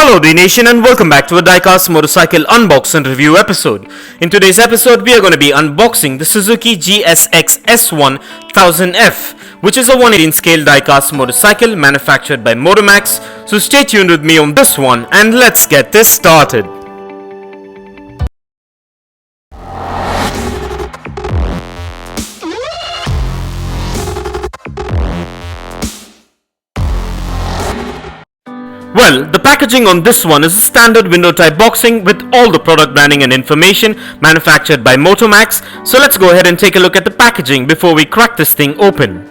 Hello Dnation and welcome back to a Diecast Motorcycle Unbox and Review episode. In today's episode we are going to be unboxing the Suzuki GSX S1-1000F, which is a 118 scale diecast motorcycle manufactured by Motomax. So stay tuned with me on this one and let's get this started. Well, the packaging on this one is a standard window type boxing with all the product branding and information manufactured by Motomax. So let's go ahead and take a look at the packaging before we crack this thing open.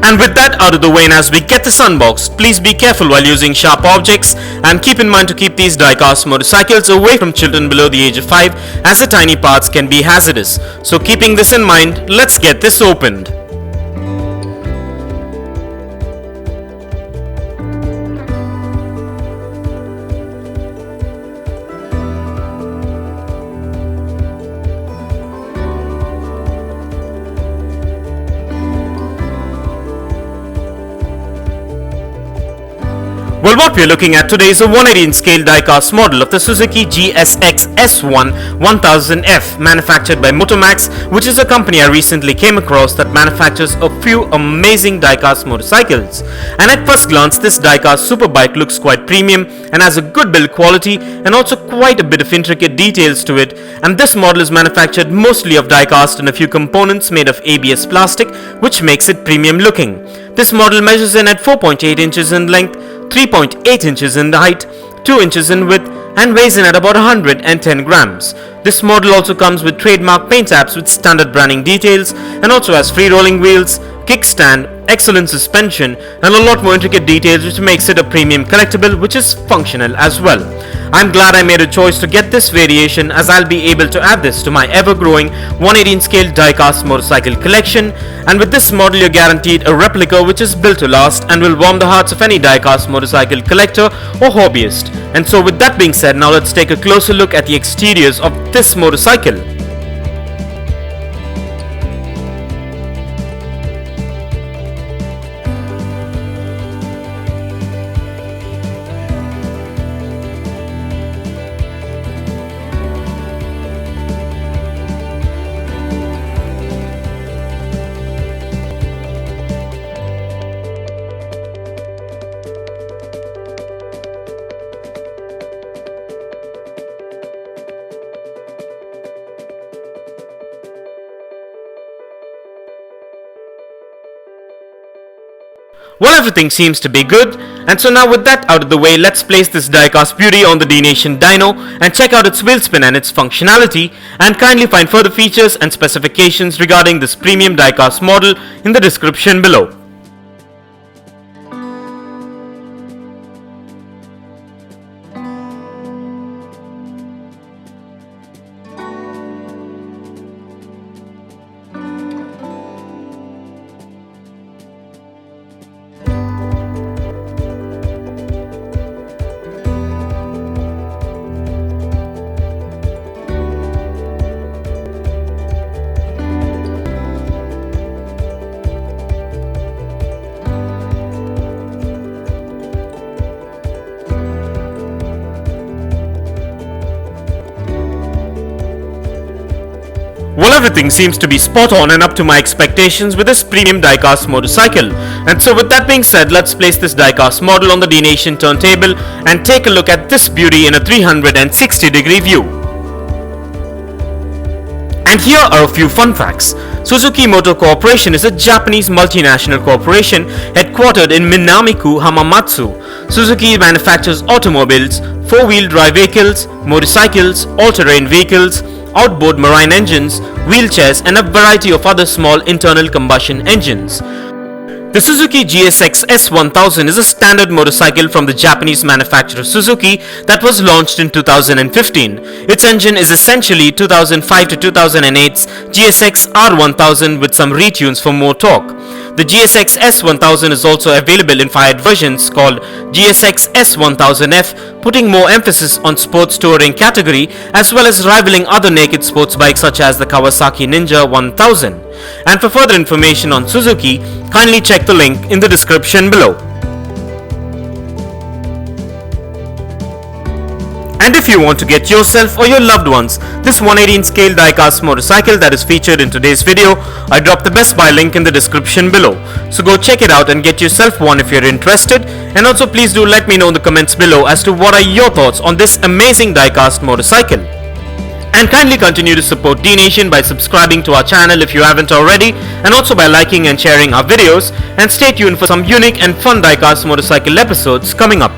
And with that out of the way, and as we get this unboxed, please be careful while using sharp objects and keep in mind to keep these diecast motorcycles away from children below the age of 5, as the tiny parts can be hazardous. So keeping this in mind, let's get this opened. Well, what we are looking at today is a 118 scale diecast model of the Suzuki GSX S1-1000F manufactured by Motomax, which is a company I recently came across that manufactures a few amazing diecast motorcycles. And at first glance, this diecast superbike looks quite premium and has a good build quality and also quite a bit of intricate details to it. And this model is manufactured mostly of diecast and a few components made of ABS plastic, which makes it premium looking. This model measures in at 4.8 inches in length, 3.8 inches in height, 2 inches in width, and weighs in at about 110 grams. This model also comes with trademark paint apps with standard branding details and also has free rolling wheels, kickstand, excellent suspension, and a lot more intricate details, which makes it a premium collectible which is functional as well. I'm glad I made a choice to get this variation, as I'll be able to add this to my ever-growing 118 scale diecast motorcycle collection. And with this model you're guaranteed a replica which is built to last and will warm the hearts of any diecast motorcycle collector or hobbyist. And so with that being said, now let's take a closer look at the exteriors of this motorcycle. Well, everything seems to be good, and so now with that out of the way, let's place this diecast beauty on the Dnation dyno and check out its wheel spin and its functionality, and kindly find further features and specifications regarding this premium diecast model in the description below. Well, everything seems to be spot on and up to my expectations with this premium diecast motorcycle. And so with that being said, let's place this diecast model on the Dnation turntable and take a look at this beauty in a 360-degree view. And here are a few fun facts. Suzuki Motor Corporation is a Japanese multinational corporation headquartered in Minamiku, Hamamatsu. Suzuki manufactures automobiles, four-wheel drive vehicles, motorcycles, all-terrain vehicles, outboard marine engines, wheelchairs, and a variety of other small internal combustion engines. The Suzuki GSX S1-1000 is a standard motorcycle from the Japanese manufacturer Suzuki that was launched in 2015. Its engine is essentially 2005 to 2008's GSX R1000 with some retunes for more torque. The GSX S1000 is also available in fired versions called GSX S1-1000F, putting more emphasis on sports touring category as well as rivaling other naked sports bikes such as the Kawasaki Ninja 1000. And for further information on Suzuki, kindly check the link in the description below. And if you want to get yourself or your loved ones this 118 scale diecast motorcycle that is featured in today's video, I dropped the Best Buy link in the description below. So go check it out and get yourself one if you're interested. And also please do let me know in the comments below as to what are your thoughts on this amazing diecast motorcycle. And kindly continue to support Dnation by subscribing to our channel if you haven't already, and also by liking and sharing our videos, and stay tuned for some unique and fun diecast motorcycle episodes coming up.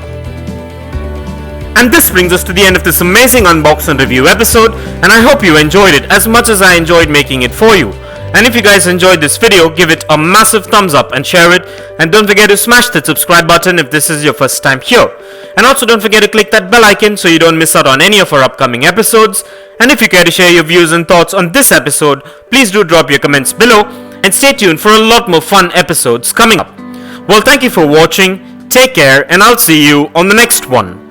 And this brings us to the end of this amazing unbox and review episode, and I hope you enjoyed it as much as I enjoyed making it for you. And if you guys enjoyed this video, give it a massive thumbs up and share it, and don't forget to smash that subscribe button if this is your first time here. And also don't forget to click that bell icon so you don't miss out on any of our upcoming episodes. And if you care to share your views and thoughts on this episode, please do drop your comments below, and stay tuned for a lot more fun episodes coming up. Well, thank you for watching, take care, and I'll see you on the next one.